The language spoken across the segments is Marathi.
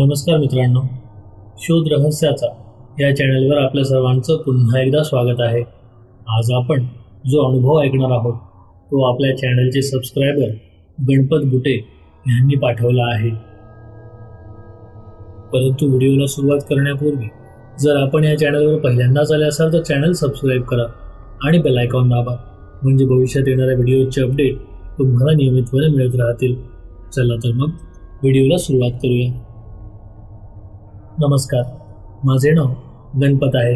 नमस्कार मित्रांनो, शोध रहस्याचा या चॅनलवर आपल्या सर्वांचं पुन्हा एकदा स्वागत आहे। आज आपण जो अनुभव ऐकणार आहोत तो आपल्या चॅनलचे सबस्क्रायबर गणपत बुटे यांनी पाठवला आहे। परंतु व्हिडिओला सुरुवात करण्यापूर्वी जर आपण या चॅनलवर पहिल्यांदाच आले असाल तर चॅनल सबस्क्राईब करा आणि बेल आयकॉन दाबा, म्हणजे भविष्यात येणाऱ्या व्हिडिओचे अपडेट तुम्हाला नियमितपणे मिळत राहतील। चला तर मग व्हिडिओला सुरुवात करूया। नमस्कार, माझे नाव गणपत आहे।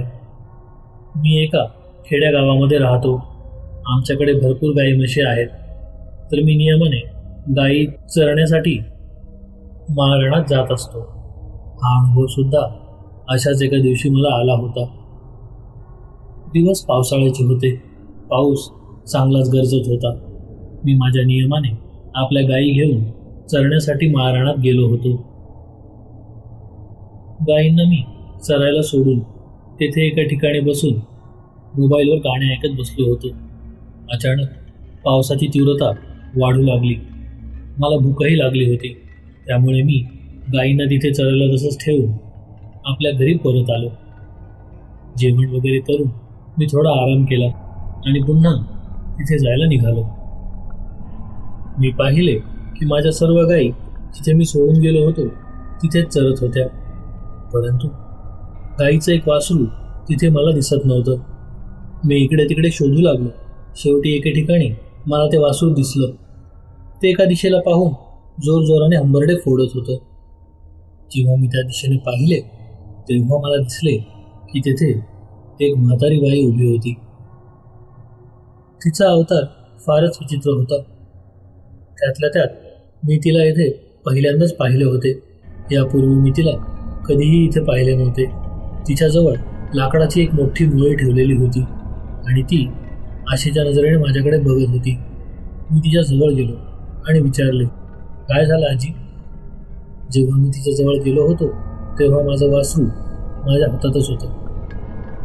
मी एका खेड्या गावामध्ये राहतो। आमच्याकडे भरपूर गाई म्हशी आहेत, तर मी नियमाने गाई चरण्यासाठी माळरानात जात असतो। हा अनुभव सुद्धा अशाच एका दिवशी मला आला होता। दिवस पावसाळ्याचे होते। पाऊस चांगलाच गरजत होता। मी माझ्या नियमाने आपल्या गाई घेऊन चरण्यासाठी माळरानात गेलो होतो। गायींना मी चरायला सोडून तेथे एका ठिकाणी बसून मोबाईलवर गाणे ऐकत बसलो होतो। अचानक पावसाची तीव्रता वाढू लागली। मला भूकही लागली होती, त्यामुळे मी गायींना तिथे चरायला तसंच ठेवून आपल्या घरी परत आलो। जेवण वगैरे करून मी थोडा आराम केला आणि पुन्हा तिथे जायला निघालो। मी पाहिले की माझ्या सर्व गायी जिथे मी सोडून गेलो होतो तिथेच चरत होत्या, परंतु गाईचं एक वासरू तिथे मला दिसत नव्हतं। मी इकडे तिकडे शोधू लागलो। शेवटी एके ठिकाणी मला ते वासरू दिसलं। ते एका दिशेला पाहून जोरजोराने हंबरडे फोडत होतं। जेव्हा मी त्या दिशेने पाहिले तेव्हा मला दिसले की तेथे एक म्हातारी बाई उभी होती। तिचा अवतार फारच विचित्र होता। त्यातल्या त्यात मी तिला इथे पहिल्यांदाच पाहिले होते। यापूर्वी मी तिला कधीही इथे पाहिले नव्हते। तिच्याजवळ लाकडाची एक मोठी मुळी ठेवलेली होती आणि ती आशेच्या नजरेने माझ्याकडे बघत होती। मी तिच्या जवळ गेलो आणि विचारले, काय झालं आजी? जेव्हा मी तिच्या जवळ गेलो होतो तेव्हा माझं वासरू माझ्या हातातच होतं,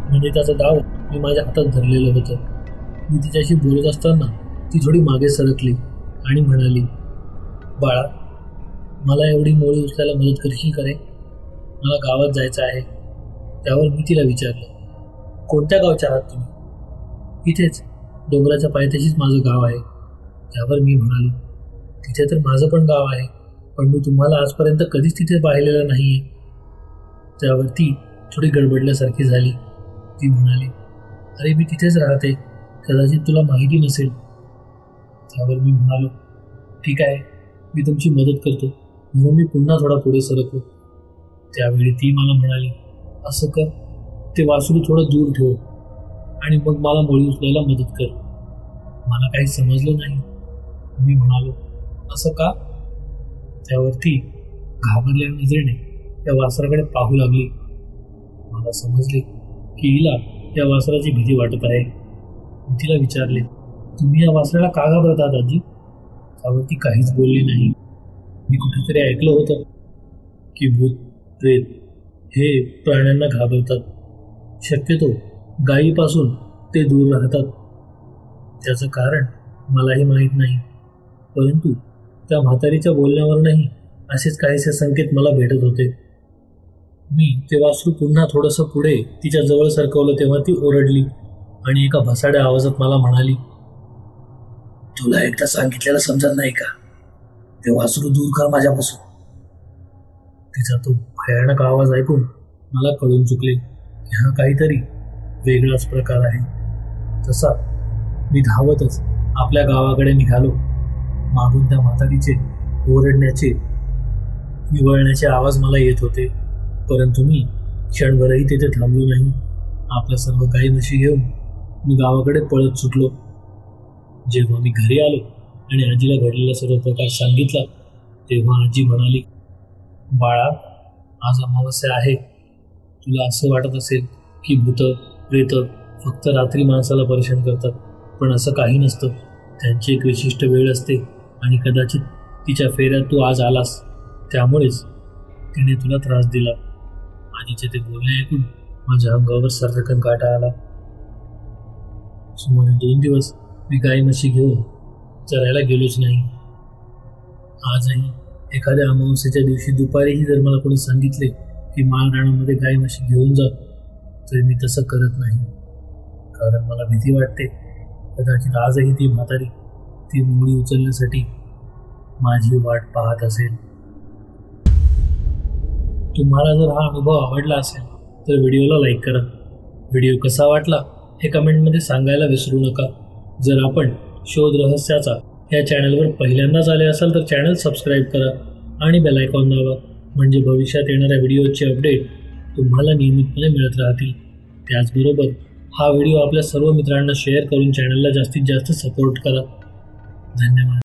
म्हणजे त्याचं दाव मी माझ्या हातात धरलेलं होतं। मी तिच्याशी बोलत असताना ती थोडी मागे सरकली आणि म्हणाली, बाळा, मला एवढी मोळी उचलायला मदत करशील का रे? मला गावात जायचं आहे। त्यावर मी तिला विचारलं, कोणत्या गावच्या आहात तुम्ही? इथेच डोंगराच्या पायथ्याशीच माझं गाव आहे। त्यावर मी म्हणालो, तिथे तर माझं पण गाव आहे, पण मी तुम्हाला आजपर्यंत कधीच तिथे पाहिलेलं नाहीये। त्यावर ती थोडी गडबडल्यासारखी झाली। ती म्हणाली, अरे मी तिथेच राहते, कदाचित तुला माहिती नसेल। त्यावर मी म्हणालो, ठीक आहे, मी तुमची मदत करतो। म्हणून मी पुन्हा थोडा पुढे सरकलो। त्यावेळी ती मला म्हणाली, असं कर, ते वासरू थोडं दूर ठेव आणि मग मला मोळी उचलायला मदत कर। मला काही समजलं नाही। मी म्हणालो, असं का? त्यावर ती घाबरलेल्या नजरेने त्या वासराकडे पाहू लागली। मला समजले की हिला त्या वासराची भीती वाटत आहे। मी तिला विचारले, तुम्ही या वासराला का घाबरतात आजी? त्यावर ती काहीच बोलली नाही। मी कुठेतरी ऐकलं होतं की भूत प्रेत हे प्राण्यांना घाबरतात। शक्यतो गायीपासून ते दूर राहतात। त्याचं कारण मलाही माहीत नाही, परंतु त्या म्हातारीच्या बोलण्यावरूनही असेच काहीसे संकेत मला भेटत होते। मी ते वासरू पुन्हा थोडंसं पुढे तिच्या जवळ सरकवलं तेव्हा ती ओरडली आणि एका भसाड्या आवाजात मला म्हणाली, तुला एकदा सांगितलेलं समजत नाही का? ते वासरू दूर कर माझ्यापासून। तिचा तो भयानक आवाज ऐकून मला कळून चुकले की हा काहीतरी वेगळाच प्रकार आहे। तसा मी धावतच आपल्या गावाकडे निघालो। मागून त्या म्हातारीचे ओरडण्याचे विवळण्याचे आवाज मला येत होते, परंतु मी क्षणभरही तेथे थांबलो नाही। आपल्या सर्व गाई म्हशी घेऊन मी गावाकडे पळत सुटलो। जेव्हा मी घरी आलो आणि आजीला घडलेला सर्व प्रकार सांगितला तेव्हा आजी म्हणाली, बाळा, आज अमावस्या आहे। तुला असं वाटत असेल की भूत प्रेत फक्त रात्री माणसाला परेशान करतात, पण असं काही नसतं। त्यांची एक विशिष्ट वेळ असते आणि कदाचित तिच्या फेऱ्यात तू आज आलास, त्यामुळेच तिने तुला त्रास दिला। आजीचे ते बोलणे ऐकून माझ्या अंगावर सर्रकन काटा आला। सुमारे 2 दिवस मी गाई म्हशी घेऊन चरायला गेलोच नाही। आजही एखाद्या अमावस्येच्या दिवशी दुपारीही जर मला कोणी सांगितले की माळरानामध्ये गाय म्हशी घेऊन जा, तर मी तसं करत नाही. कारण मला भीती वाटते कदाचित आजही ती म्हातारी ती मुंगळी उचलण्यासाठी माझी वाट पाहत असेल. तुम्हाला जर हा अनुभव आवडला असेल तर व्हिडिओला लाईक करा. व्हिडिओ कसा वाटला हे कमेंटमध्ये सांगायला विसरू नका. जर आपण शोध रहस्याचा या चॅनलवर पहिल्यांदाच आले असाल तर चॅनल सबस्क्राईब करा आणि बेल आयकॉन दाबा, म्हणजे भविष्यात येणाऱ्या व्हिडिओचे अपडेट तुम्हाला नियमितपणे मिळत राहतील. त्याचबरोबर हा व्हिडिओ आपल्या सर्व मित्रांना शेअर करून चॅनलला जास्तीत जास्त सपोर्ट करा. धन्यवाद.